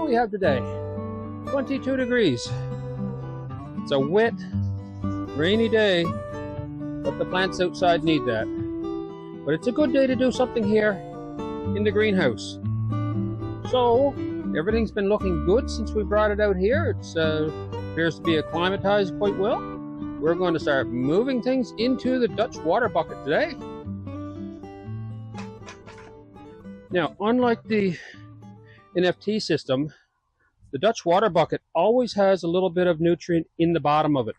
we have today? 22 degrees. It's a wet, rainy day, but the plants outside need that. But it's a good day to do something here in the greenhouse. So everything's been looking good since we brought it out here. It appears to be acclimatized quite well. We're going to start moving things into the Dutch water bucket today. Now, unlike the NFT system, the Dutch water bucket always has a little bit of nutrient in the bottom of it.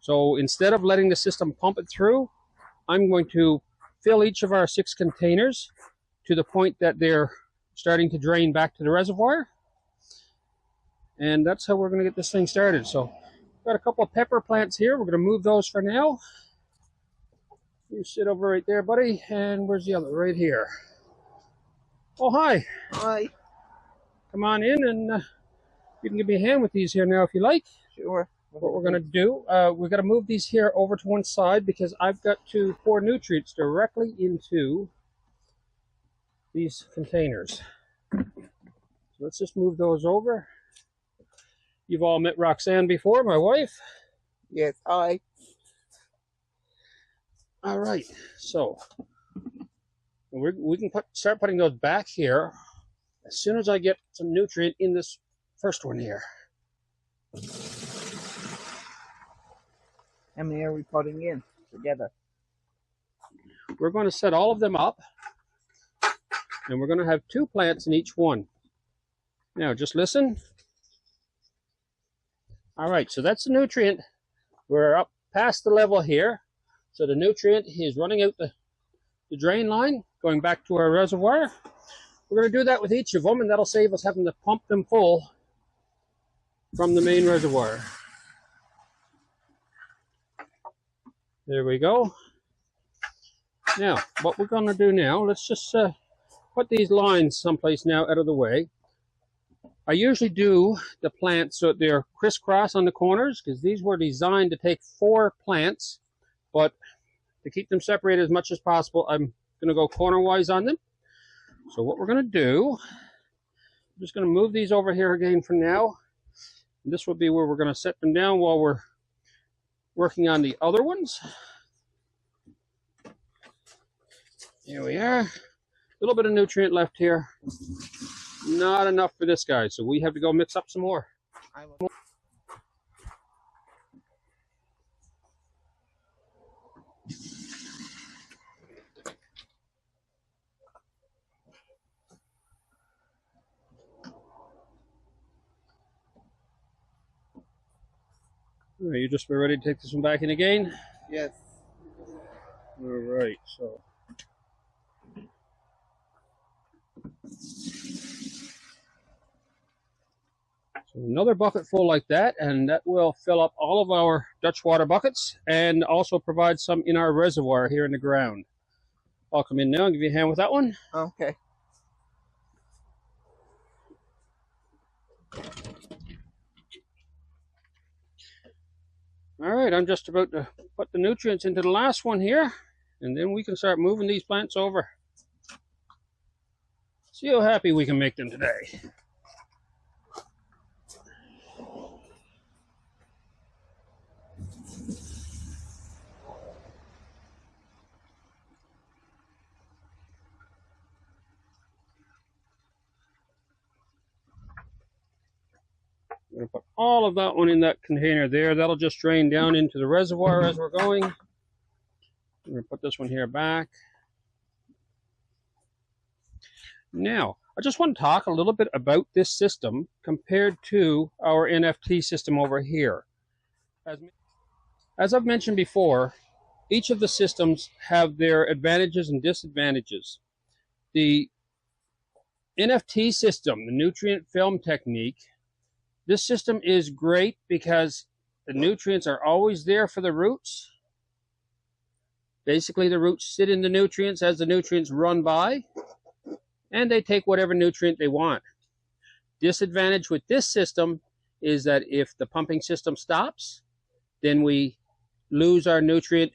So instead of letting the system pump it through, I'm going to fill each of our 6 containers to the point that they're starting to drain back to the reservoir. And that's how we're going to get this thing started. So got a couple of pepper plants here. We're going to move those for now. You sit over right there, buddy. And where's the other? Right here. Oh, hi. Hi. Come on in, and you can give me a hand with these here now if you like. Sure. What we're going to do, we're going to move these here over to one side because I've got to pour nutrients directly into these containers. So let's just move those over. You've all met Roxanne before, my wife. Yes, hi. All right, so we can start putting those back here as soon as I get some nutrient in this first one here. How many are we putting in together? We're going to set all of them up, and we're going to have 2 plants in each one. Now, just listen. All right, so that's the nutrient. We're up past the level here. So the nutrient is running out the drain line, going back to our reservoir. We're going to do that with each of them, and that'll save us having to pump them full from the main reservoir. There we go. Now, what we're going to do now, let's just put these lines someplace now out of the way. I usually do the plants so they're crisscross on the corners, because these were designed to take 4 plants, but to keep them separated as much as possible, I'm going to go corner-wise on them. So what we're going to do, I'm just going to move these over here again for now. And this will be where we're going to set them down while we're working on the other ones. Here we are. A little bit of nutrient left here. Not enough for this guy, so we have to go mix up some more. All right, you just be ready to take this one back in again? Yes. All right, so another bucket full like that, and that will fill up all of our Dutch water buckets and also provide some in our reservoir here in the ground. I'll come in now and give you a hand with that one. Okay. All right, I'm just about to put the nutrients into the last one here, and then we can start moving these plants over. See how happy we can make them today. I'm going to put all of that one in that container there. That'll just drain down into the reservoir as we're going. I'm going to put this one here back. Now, I just want to talk a little bit about this system compared to our NFT system over here. As I've mentioned before, each of the systems have their advantages and disadvantages. The NFT system, the nutrient film technique, this system is great because the nutrients are always there for the roots. Basically, the roots sit in the nutrients as the nutrients run by, and they take whatever nutrient they want. Disadvantage with this system is that if the pumping system stops, then we lose our nutrient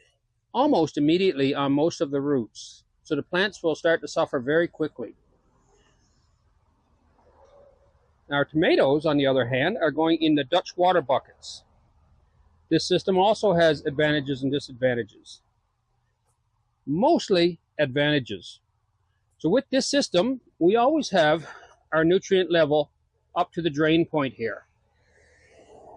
almost immediately on most of the roots. So the plants will start to suffer very quickly. Our tomatoes, on the other hand, are going in the Dutch water buckets. This system also has advantages and disadvantages. Mostly advantages. So with this system, we always have our nutrient level up to the drain point here.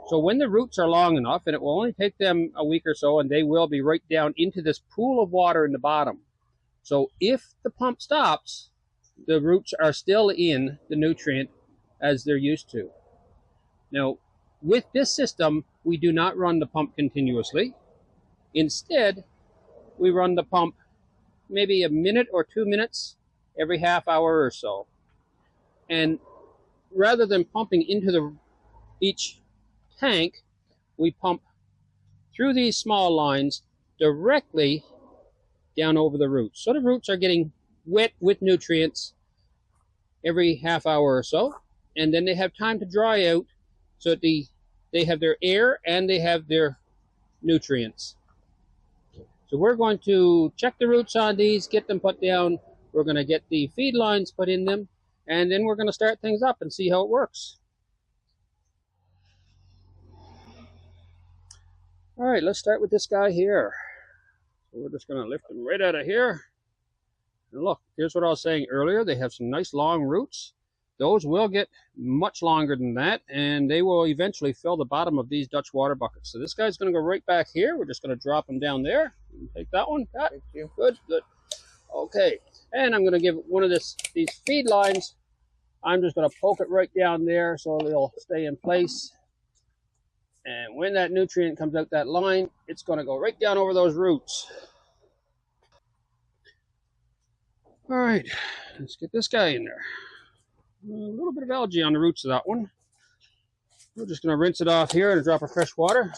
So when the roots are long enough, and it will only take them a week or so, and they will be right down into this pool of water in the bottom. So if the pump stops, the roots are still in the nutrient as they're used to. Now, with this system, we do not run the pump continuously. Instead, we run the pump maybe a minute or 2 minutes every half hour or so. And rather than pumping into each tank, we pump through these small lines directly down over the roots. So the roots are getting wet with nutrients every half hour or so, and then they have time to dry out so that they have their air and they have their nutrients. So we're going to check the roots on these, get them put down. We're going to get the feed lines put in them, and then we're going to start things up and see how it works. All right, let's start with this guy here. So we're just going to lift him right out of here. And look, here's what I was saying earlier. They have some nice long roots. Those will get much longer than that, and they will eventually fill the bottom of these Dutch water buckets. So this guy's going to go right back here. We're just going to drop him down there. Take that one, Pat. Thank you. Good, good. Okay, and I'm going to give one of these feed lines. I'm just going to poke it right down there so it'll stay in place. And when that nutrient comes out that line, it's going to go right down over those roots. All right, let's get this guy in there. A little bit of algae on the roots of that one. We're just going to rinse it off here in a drop of fresh water.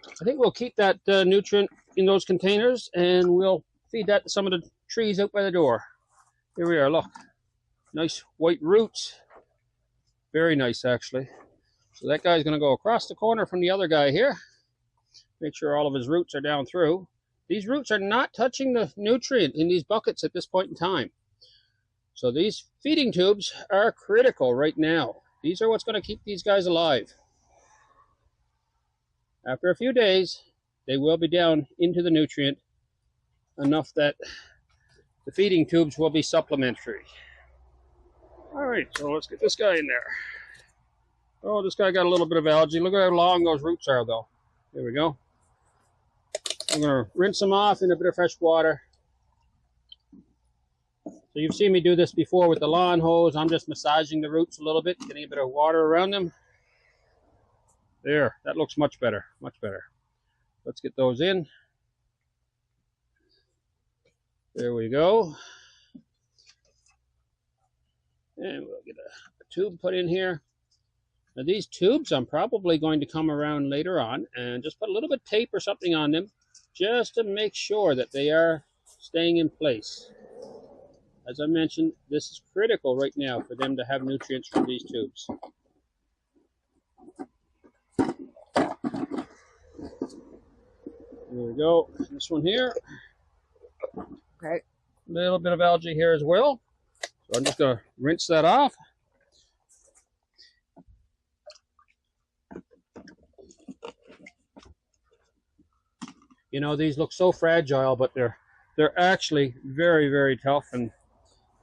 I think we'll keep that nutrient in those containers, and we'll feed that to some of the trees out by the door. Here we are, look. Nice white roots. Very nice, actually. So that guy's going to go across the corner from the other guy here. Make sure all of his roots are down through. These roots are not touching the nutrient in these buckets at this point in time. So these feeding tubes are critical right now. These are what's going to keep these guys alive. After a few days, they will be down into the nutrient enough that the feeding tubes will be supplementary. All right, so let's get this guy in there. Oh, this guy got a little bit of algae. Look at how long those roots are, though. There we go. I'm going to rinse them off in a bit of fresh water. So you've seen me do this before with the lawn hose. I'm just massaging the roots a little bit, getting a bit of water around them. There, that looks much better, much better. Let's get those in. There we go. And we'll get a tube put in here. Now these tubes, I'm probably going to come around later on and just put a little bit of tape or something on them just to make sure that they are staying in place. As I mentioned, this is critical right now for them to have nutrients from these tubes. There we go. This one here. Okay. A little bit of algae here as well. So I'm just going to rinse that off. You know, these look so fragile, but they're actually very, very tough, and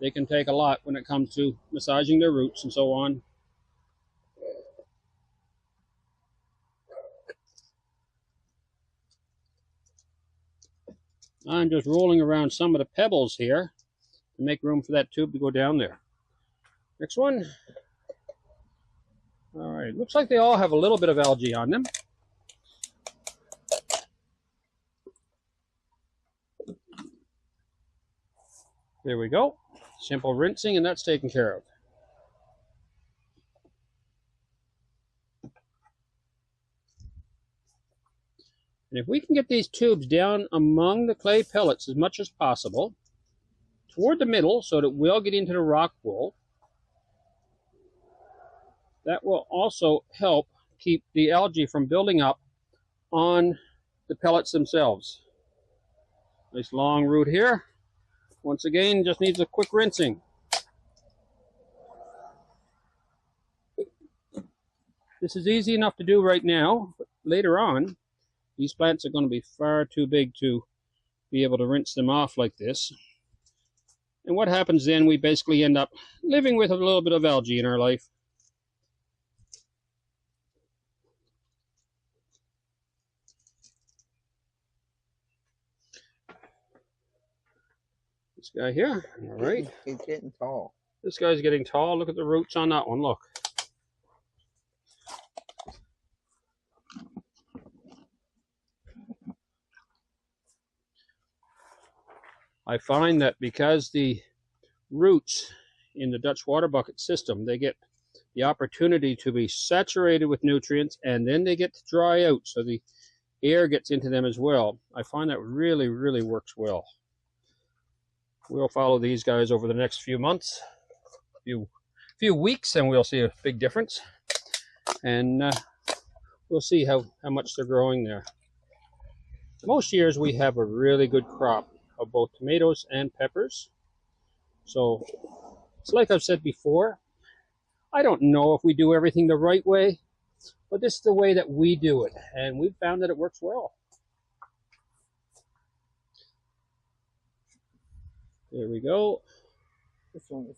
they can take a lot when it comes to massaging their roots and so on. I'm just rolling around some of the pebbles here to make room for that tube to go down there. Next one. All right, looks like they all have a little bit of algae on them. There we go. Simple rinsing, and that's taken care of. And if we can get these tubes down among the clay pellets as much as possible, toward the middle so that it will get into the rock wool, that will also help keep the algae from building up on the pellets themselves. Nice long root here. Once again, just needs a quick rinsing. This is easy enough to do right now, but later on, these plants are going to be far too big to be able to rinse them off like this. And what happens then, we basically end up living with a little bit of algae in our life. This guy here, all right. He's getting tall. This guy's getting tall. Look at the roots on that one, look. I find that because the roots in the Dutch water bucket system, they get the opportunity to be saturated with nutrients, and then they get to dry out, so the air gets into them as well. I find that really, really works well. We'll follow these guys over the next few months, few weeks, and we'll see a big difference. And we'll see how much they're growing there. Most years we have a really good crop of both tomatoes and peppers. So it's like I've said before, I don't know if we do everything the right way, but this is the way that we do it, and we've found that it works well. There we go. This one is.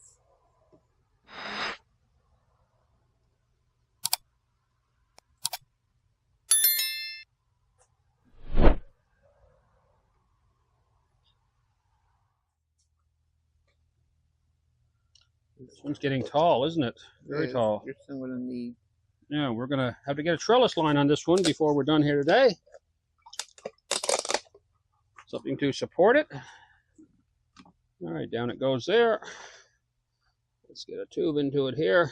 This one's getting tall, isn't it? Very tall. You're still going to need. Yeah, we're going to have to get a trellis line on this one before we're done here today. Something to support it. All right, down it goes there. Let's get a tube into it here.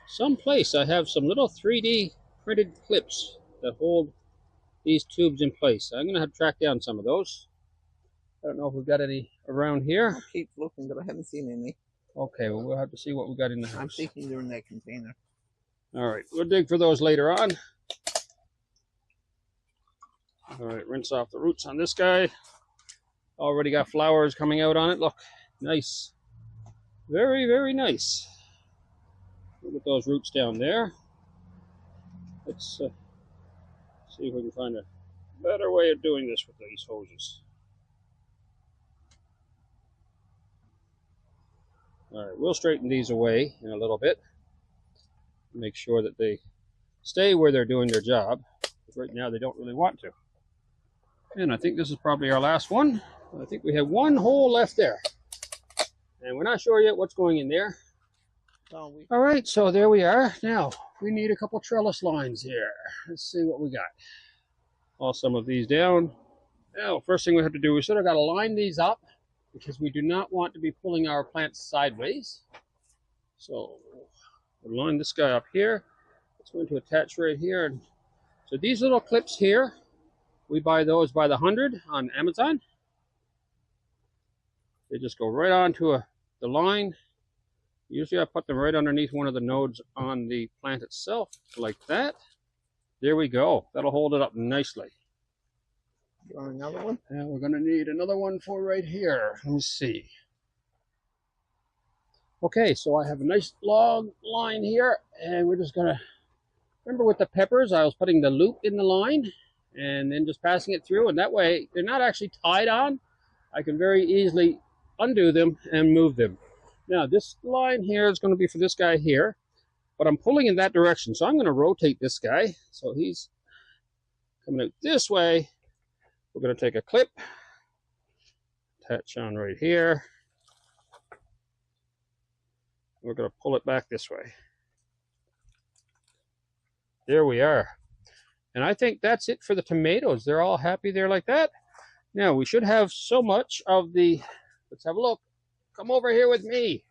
Someplace I have some little 3D printed clips that hold these tubes in place. I'm going to have to track down some of those. I don't know if we've got any around here. I keep looking, but I haven't seen any. Okay, well, we'll have to see what we got in the house. I'm thinking they're in that container. All right, we'll dig for those later on. All right, rinse off the roots on this guy. Already got flowers coming out on it. Look, nice. Very, very nice. Look at those roots down there. Let's see if we can find a better way of doing this with these hoses. All right, we'll straighten these away in a little bit. Make sure that they stay where they're doing their job. Right now they don't really want to. And I think this is probably our last one. I think we have one hole left there. And we're not sure yet what's going in there. All right, so there we are. Now, we need a couple trellis lines here. Let's see what we got. All some of these down. Now, first thing we have to do, we sort of got to line these up because we do not want to be pulling our plants sideways. So, we'll line this guy up here. It's going to attach right here. And so these little clips here, we buy those by the 100 on Amazon. They just go right onto the line. Usually I put them right underneath one of the nodes on the plant itself, like that. There we go. That'll hold it up nicely. You want another one? And we're going to need another one for right here. Let me see. Okay, so I have a nice long line here, and we're just going to, remember with the peppers, I was putting the loop in the line and then just passing it through, and that way they're not actually tied on. I can very easily undo them and move them. Now this line here is going to be for this guy here, but I'm pulling in that direction, so I'm going to rotate this guy so he's coming out this way. We're going to take a clip, attach on right here. We're going to pull it back this way. There we are. And I think that's it for the tomatoes. They're all happy there like that. Now we should have so much of the, let's have a look. Come over here with me.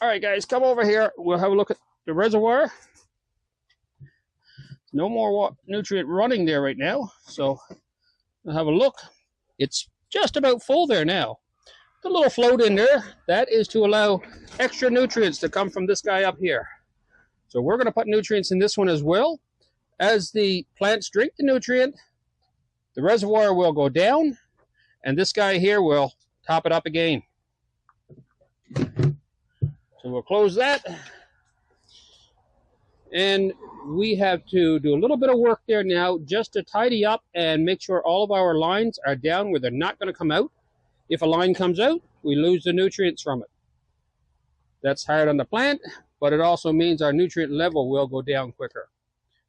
All right, guys, come over here. We'll have a look at the reservoir. No more nutrient running there right now. So we'll have a look. It's just about full there now. The little float in there, that is to allow extra nutrients to come from this guy up here. So we're going to put nutrients in this one as well. As the plants drink the nutrient, the reservoir will go down, And this guy here will top it up again. So we'll close that. And we have to do a little bit of work there now just to tidy up and make sure all of our lines are down where they're not going to come out. If a line comes out, we lose the nutrients from it. That's hard on the plant, but it also means our nutrient level will go down quicker.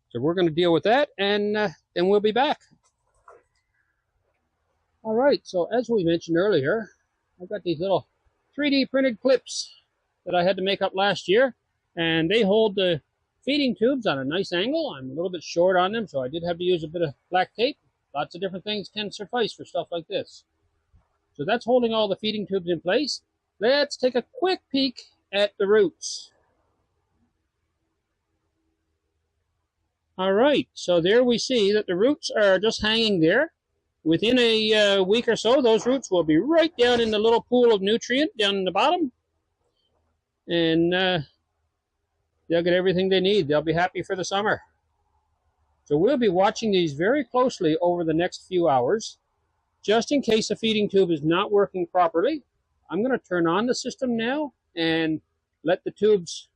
So we're going to deal with that, and then we'll be back. All right, so as we mentioned earlier, I've got these little 3D printed clips that I had to make up last year, and they hold the feeding tubes on a nice angle. I'm a little bit short on them, so I did have to use a bit of black tape. Lots of different things can suffice for stuff like this. So that's holding all the feeding tubes in place. Let's take a quick peek at the roots. All right, so there we see that the roots are just hanging there. Within a week or so, those roots will be right down in the little pool of nutrient down in the bottom. And they'll get everything they need. They'll be happy for the summer. So we'll be watching these very closely over the next few hours. Just in case a feeding tube is not working properly, I'm going to turn on the system now and let the tubes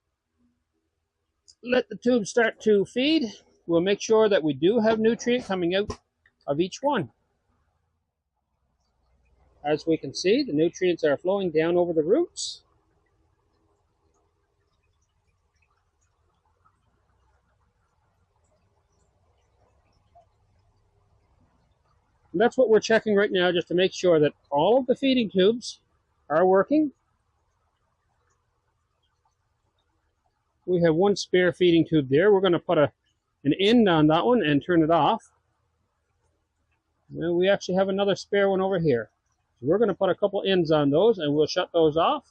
start to feed. We'll make sure that we do have nutrient coming out of each one. As we can see, the nutrients are flowing down over the roots. And that's what we're checking right now, just to make sure that all of the feeding tubes are working. We have one spare feeding tube there. We're going to put an end on that one and turn it off. And we actually have another spare one over here. So we're going to put a couple ends on those and we'll shut those off.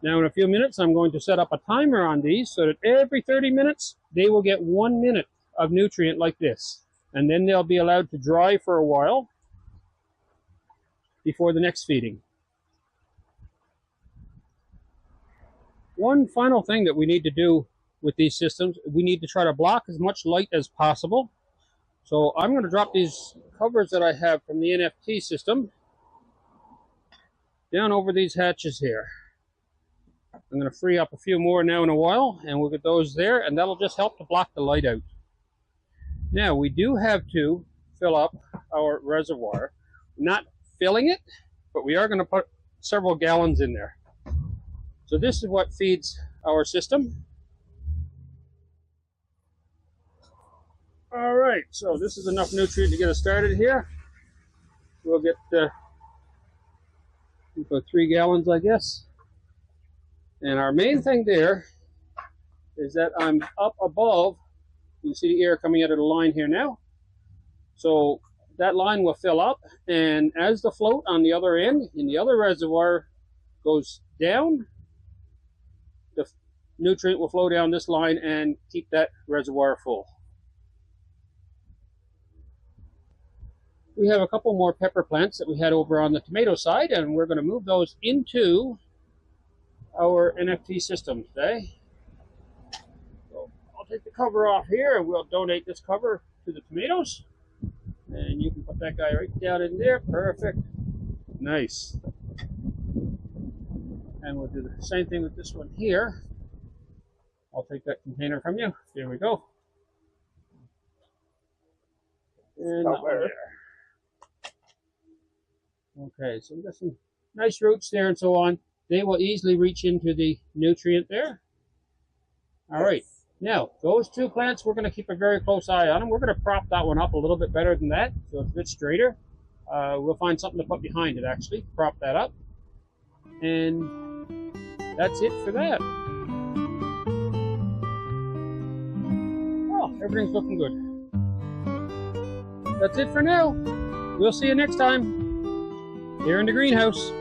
Now in a few minutes I'm going to set up a timer on these so that every 30 minutes they will get 1 minute of nutrient like this. And then they'll be allowed to dry for a while before the next feeding. One final thing that we need to do with these systems, we need to try to block as much light as possible. So I'm going to drop these covers that I have from the NFT system down over these hatches here. I'm going to free up a few more now in a while, and we'll get those there, and that'll just help to block the light out. Now, we do have to fill up our reservoir. Not filling it, but we are going to put several gallons in there. So this is what feeds our system. All right, so this is enough nutrient to get us started here. We'll get about 3 gallons, I guess. And our main thing there is that I'm up above. You can see the air coming out of the line here now. So that line will fill up, and as the float on the other end in the other reservoir goes down, the nutrient will flow down this line and keep that reservoir full. We have a couple more pepper plants that we had over on the tomato side, and we're going to move those into our NFT system today. So I'll take the cover off here and we'll donate this cover to the tomatoes. And you can put that guy right down in there. Perfect. Nice. And we'll do the same thing with this one here. I'll take that container from you. There we go. And that one there. Okay, so we've got some nice roots there and so on. They will easily reach into the nutrient there. All right, now those two plants, we're going to keep a very close eye on them. We're going to prop that one up a little bit better than that, so it's a bit straighter. We'll find something to put behind it, actually, prop that up. And that's it for that. Oh, everything's looking good. That's it for now. We'll see you next time here in the greenhouse.